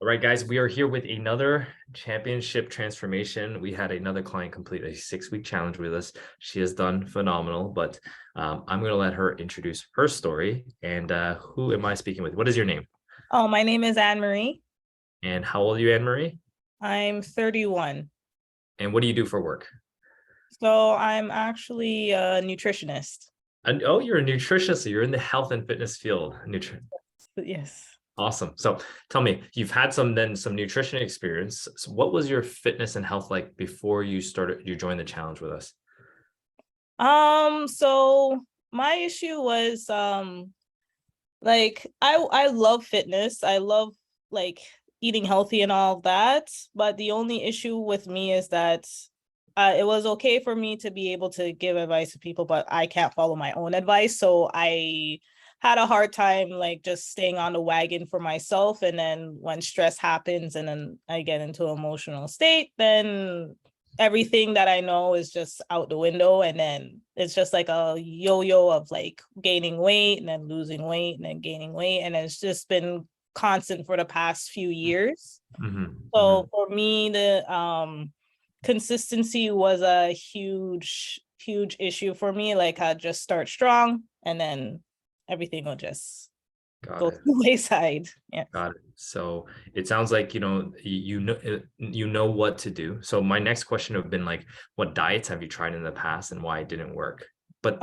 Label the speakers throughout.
Speaker 1: All right, guys, we are here with another championship transformation. We had another client complete a 6-week challenge with us. She has done phenomenal, but I'm going to let her introduce her story. And who am I speaking with? What is your name?
Speaker 2: Oh, my name is Anne Marie.
Speaker 1: And how old are you, Anne Marie?
Speaker 2: I'm 31.
Speaker 1: And what do you do for work?
Speaker 2: So I'm actually a nutritionist.
Speaker 1: And, oh, you're a nutritionist. So you're in the health and fitness field.
Speaker 2: Yes.
Speaker 1: Awesome. So tell me, you've had some nutrition experience. So what was your fitness and health like before you joined the challenge with us?
Speaker 2: So my issue was like I love fitness. I love like eating healthy and all of that. But the only issue with me is that it was okay for me to be able to give advice to people, but I can't follow my own advice. So I had a hard time like just staying on the wagon for myself. And then when stress happens and then I get into an emotional state, then everything that I know is just out the window. And then it's just like a yo-yo of like gaining weight and then losing weight and then gaining weight. And it's just been constant for the past few years.
Speaker 1: Mm-hmm.
Speaker 2: So for me, the consistency was a huge issue for me. Like I just start strong and then everything will just
Speaker 1: Got
Speaker 2: go
Speaker 1: it.
Speaker 2: to the wayside. Yeah.
Speaker 1: Got it. So it sounds like, you know what to do. So my next question would have been like, what diets have you tried in the past and why it didn't work? But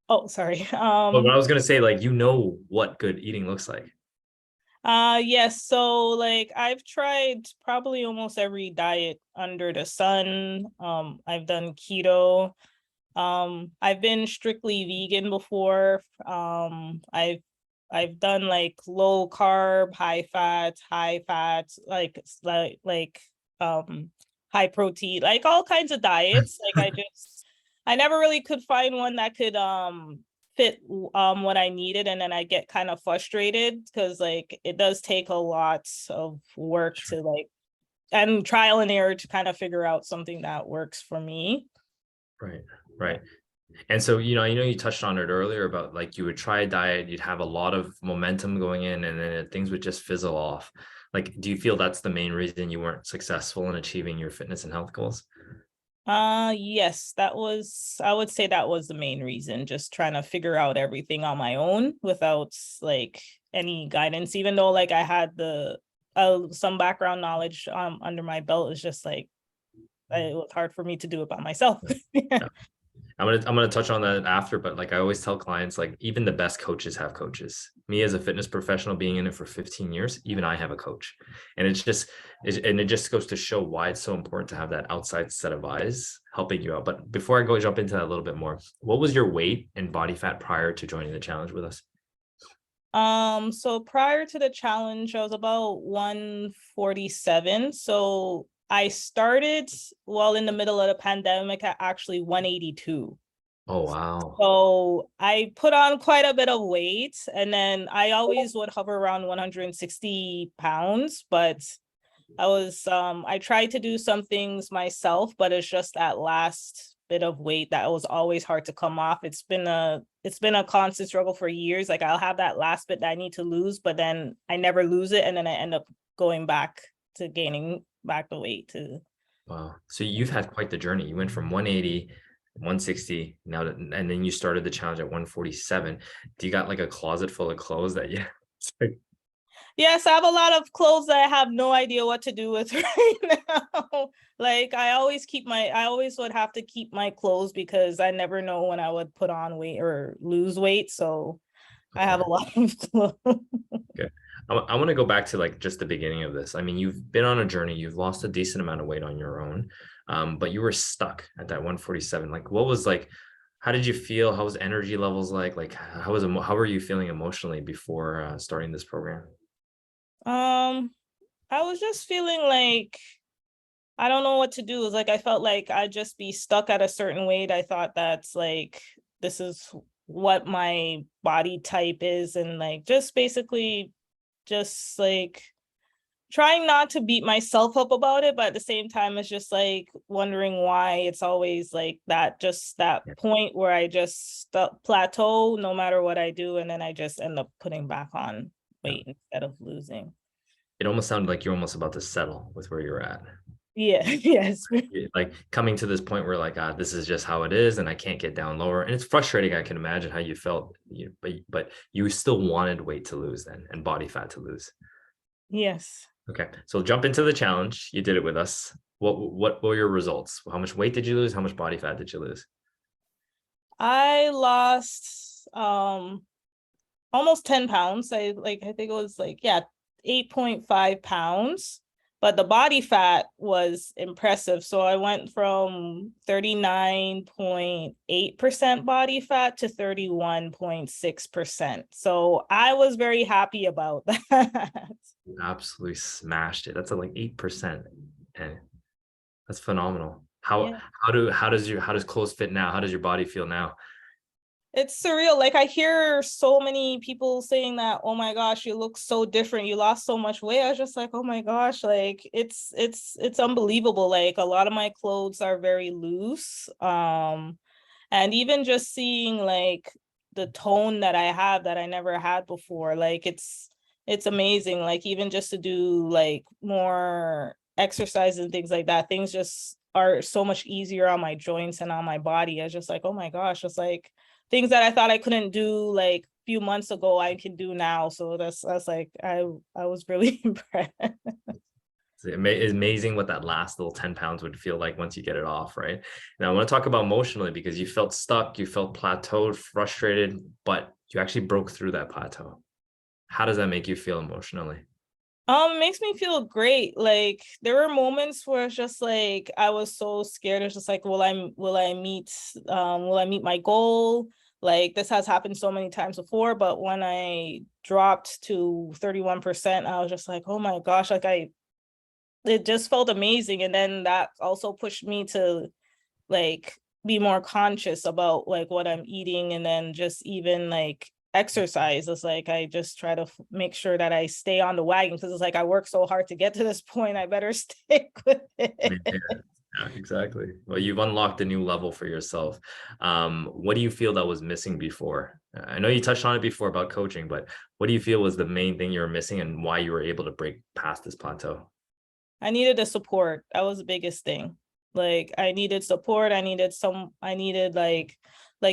Speaker 2: Oh, sorry.
Speaker 1: what I was gonna say, like, you know what good eating looks like.
Speaker 2: Yes, so like I've tried probably almost every diet under the sun. I've done keto. I've been strictly vegan before. I've done like low carb, high fat, like high protein, like all kinds of diets. Like I never really could find one that could fit what I needed, and then I get kind of frustrated because like it does take a lot of work
Speaker 1: Sure.
Speaker 2: to like and trial and error to kind of figure out something that works for me.
Speaker 1: Right. Right. And so, you touched on it earlier about like you would try a diet, you'd have a lot of momentum going in, and then things would just fizzle off. Like, do you feel that's the main reason you weren't successful in achieving your fitness and health goals?
Speaker 2: Yes, I would say that was the main reason, just trying to figure out everything on my own without like any guidance, even though like I had the some background knowledge under my belt. It's just like it was hard for me to do it by myself.
Speaker 1: Yeah. I'm gonna touch on that after, but like I always tell clients, like even the best coaches have coaches. Me as a fitness professional being in it for 15 years, even I have a coach. And it just goes to show why it's so important to have that outside set of eyes helping you out. But before I go jump into that a little bit more, what was your weight and body fat prior to joining the challenge with us?
Speaker 2: So prior to the challenge, I was about 147. So I started while in the middle of the pandemic at actually 182.
Speaker 1: Oh, wow.
Speaker 2: So I put on quite a bit of weight, and then I always would hover around 160 pounds, but I tried to do some things myself, but it's just that last bit of weight that was always hard to come off. It's been a constant struggle for years. Like I'll have that last bit that I need to lose, but then I never lose it, and then I end up going back to gaining back the weight to.
Speaker 1: Wow. So you've had quite the journey. You went from 180, 160, and then you started the challenge at 147. Do you got like a closet full of clothes that you
Speaker 2: Yes, I have a lot of clothes that I have no idea what to do with right now. Like I always would have to keep my clothes because I never know when I would put on weight or lose weight. So
Speaker 1: Of
Speaker 2: I have a
Speaker 1: course.
Speaker 2: lot of clothes.
Speaker 1: Okay. I want to go back to like just the beginning of this. I mean, you've been on a journey, you've lost a decent amount of weight on your own, but you were stuck at that 147. Like, how did you feel? How was energy levels like? Like, how were you feeling emotionally before starting this program?
Speaker 2: Um, I was just feeling like I don't know what to do. It's like I felt like I'd just be stuck at a certain weight. I thought that's like this is what my body type is, and like just basically just like trying not to beat myself up about it, but at the same time it's just like wondering why it's always like that, just that
Speaker 1: Yeah.
Speaker 2: point where I just plateau no matter what I do, and then I just end up putting back on
Speaker 1: Yeah.
Speaker 2: weight instead of losing.
Speaker 1: it almost sounded like you're almost about to settle with where you're at.
Speaker 2: Yeah, yes.
Speaker 1: Like coming to this point where like, this is just how it is, and I can't get down lower. And it's frustrating. I can imagine how you felt, but you still wanted weight to lose then and body fat to lose.
Speaker 2: Yes.
Speaker 1: Okay, so jump into the challenge. You did it with us. What were your results? How much weight did you lose? How much body fat did you lose?
Speaker 2: I lost almost 10 pounds. I think it was like, yeah, 8.5 pounds. But the body fat was impressive. So I went from 39.8% body fat to 31.6%. So I was very happy about that.
Speaker 1: You absolutely smashed it. That's at like 8%. And that's phenomenal.
Speaker 2: Yeah.
Speaker 1: How does clothes fit now? How does your body feel now?
Speaker 2: It's surreal. Like I hear so many people saying that, oh my gosh, you look so different. You lost so much weight. I was just like, oh my gosh, like it's unbelievable. Like a lot of my clothes are very loose. And even just seeing like the tone that I have that I never had before, like it's amazing. Like even just to do like more exercise and things like that, things just are so much easier on my joints and on my body. I was just like, oh my gosh, it's like things that I thought I couldn't do like a few months ago, I can do now. So that's like I was really impressed.
Speaker 1: It's amazing what that last little 10 pounds would feel like once you get it off, right? Now, I want to talk about emotionally because you felt stuck, you felt plateaued, frustrated, but you actually broke through that plateau. How does that make you feel emotionally?
Speaker 2: It makes me feel great. Like there were moments where it's just like I was so scared. It's just like, will I meet my goal? Like this has happened so many times before, but when I dropped to 31%, I was just like, oh my gosh, like it just felt amazing. And then that also pushed me to like be more conscious about like what I'm eating, and then just even like exercise. It's like I just try to make sure that I stay on the wagon because it's like I work so hard to get to this point. I better stick with it.
Speaker 1: Yeah, exactly. Well, you've unlocked a new level for yourself. What do you feel that was missing before? I know you touched on it before about coaching, but what do you feel was the main thing you were missing and why you were able to break past this plateau?
Speaker 2: I needed the support. That was the biggest thing. Like I needed support. I needed like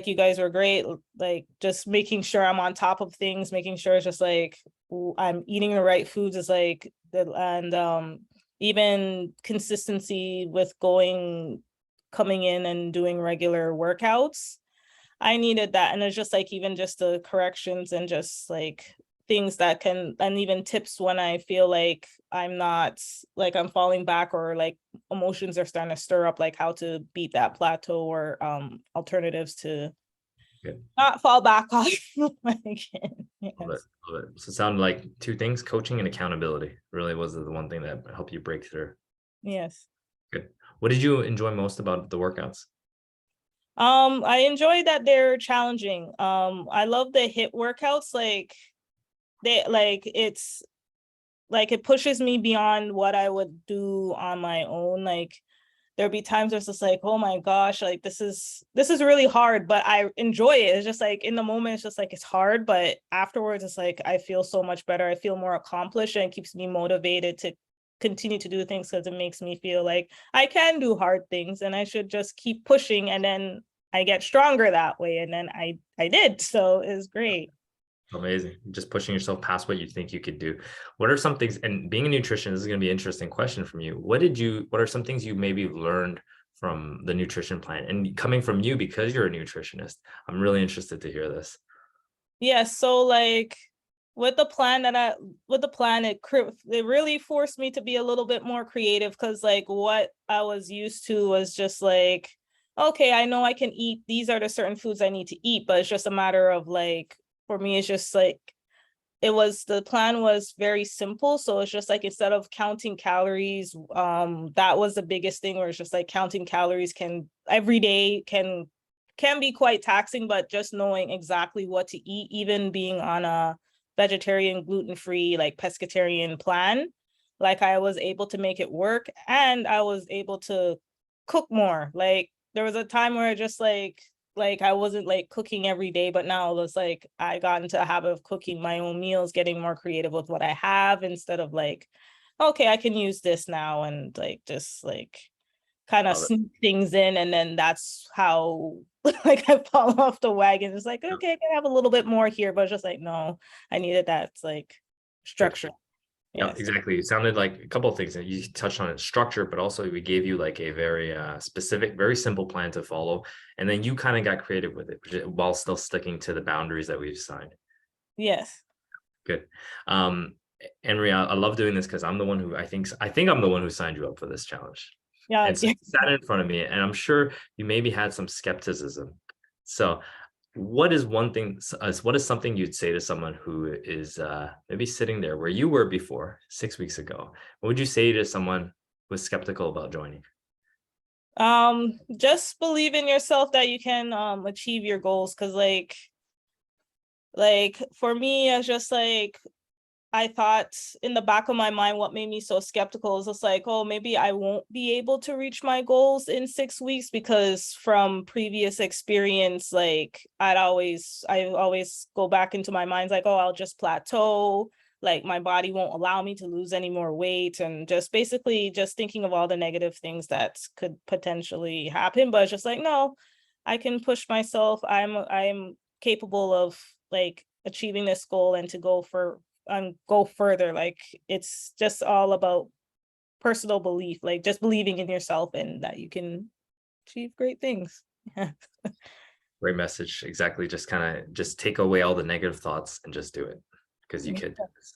Speaker 2: you guys were great. Like just making sure I'm on top of things, making sure it's just like I'm eating the right foods is like and even consistency with coming in and doing regular workouts. I needed that. And it's just like even just the corrections and just like things that can, and even tips when I feel like I'm not like I'm falling back or like emotions are starting to stir up, like how to beat that plateau or alternatives to
Speaker 1: Good.
Speaker 2: not fall back off again.
Speaker 1: Love it.
Speaker 2: Yes.
Speaker 1: Love it. So it sounded like two things, coaching and accountability really was the one thing that helped you break through.
Speaker 2: Yes.
Speaker 1: Good. What did you enjoy most about the workouts?
Speaker 2: I enjoy that they're challenging. I love the HIIT workouts. It's like it pushes me beyond what I would do on my own. Like there'll be times where it's just like, oh my gosh, like this is really hard, but I enjoy it. It's just like in the moment, it's just like it's hard, but afterwards, it's like I feel so much better. I feel more accomplished, and it keeps me motivated to continue to do things because it makes me feel like I can do hard things, and I should just keep pushing, and then I get stronger that way. And then I did, so it's great.
Speaker 1: Amazing. Just pushing yourself past what you think you could do. What are some things, and being a nutritionist, this is going to be an interesting question from you. What are some things you maybe learned from the nutrition plan? And coming from you, because you're a nutritionist, I'm really interested to hear this.
Speaker 2: Yeah, so like with the plan it really forced me to be a little bit more creative because like what I was used to was just like, okay, I know I can eat, these are the certain foods I need to eat, but it's just a matter of like, for me, it's just like the plan was very simple. So it's just like instead of counting calories, that was the biggest thing where it's just like counting calories can every day can be quite taxing, but just knowing exactly what to eat, even being on a vegetarian, gluten-free, like pescatarian plan, like I was able to make it work, and I was able to cook more. Like there was a time where just like like I wasn't like cooking every day, but now it's like I got into a habit of cooking my own meals, getting more creative with what I have instead of like, okay, I can use this now, and like just like kind of
Speaker 1: Love it.
Speaker 2: sneak things in, and then that's how like I fall off the wagon. It's like,
Speaker 1: Yeah,
Speaker 2: okay, I can have a little bit more here, but it's just like, no, I needed that like
Speaker 1: good.
Speaker 2: structure.
Speaker 1: Yeah,
Speaker 2: Yes.
Speaker 1: exactly. It sounded like a couple of things that you touched on, it structure, but also we gave you like a very specific, very simple plan to follow. And then you kind of got creative with it while still sticking to the boundaries that we've assigned.
Speaker 2: Yes.
Speaker 1: Good. Um, Henry, I love doing this because I'm the one who I think I'm the one who signed you up for this challenge.
Speaker 2: Yeah.
Speaker 1: And so you sat in front of me, and I'm sure you maybe had some skepticism. So what is one thing, what is something you'd say to someone who is maybe sitting there where you were before 6 weeks ago? What would you say to someone who was skeptical about joining?
Speaker 2: Just believe in yourself that you can achieve your goals, because like for me, it's just like I thought in the back of my mind, what made me so skeptical is just like, oh, maybe I won't be able to reach my goals in 6 weeks, because from previous experience, like I always go back into my mind like, oh, I'll just plateau. Like my body won't allow me to lose any more weight, and just basically just thinking of all the negative things that could potentially happen. But it's just like, no, I can push myself. I'm capable of like achieving this goal and to go further. Like it's just all about personal belief, like just believing in yourself and that you can achieve great things.
Speaker 1: Great message. Exactly. Just kind of just take away all the negative thoughts and just do it because you could do this.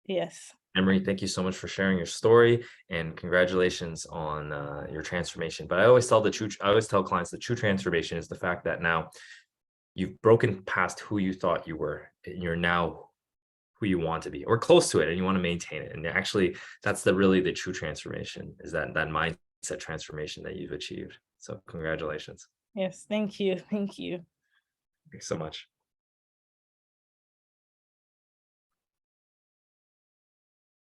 Speaker 2: Yes.
Speaker 1: Emery, thank you so much for sharing your story, and congratulations on your transformation. But I always tell clients the true transformation is the fact that now you've broken past who you thought you were, and you're now who you want to be or close to it, and you want to maintain it. And actually that's really the true transformation, is that mindset transformation that you've achieved. So congratulations.
Speaker 2: Yes. Thank you. Thank you.
Speaker 1: Thanks so much.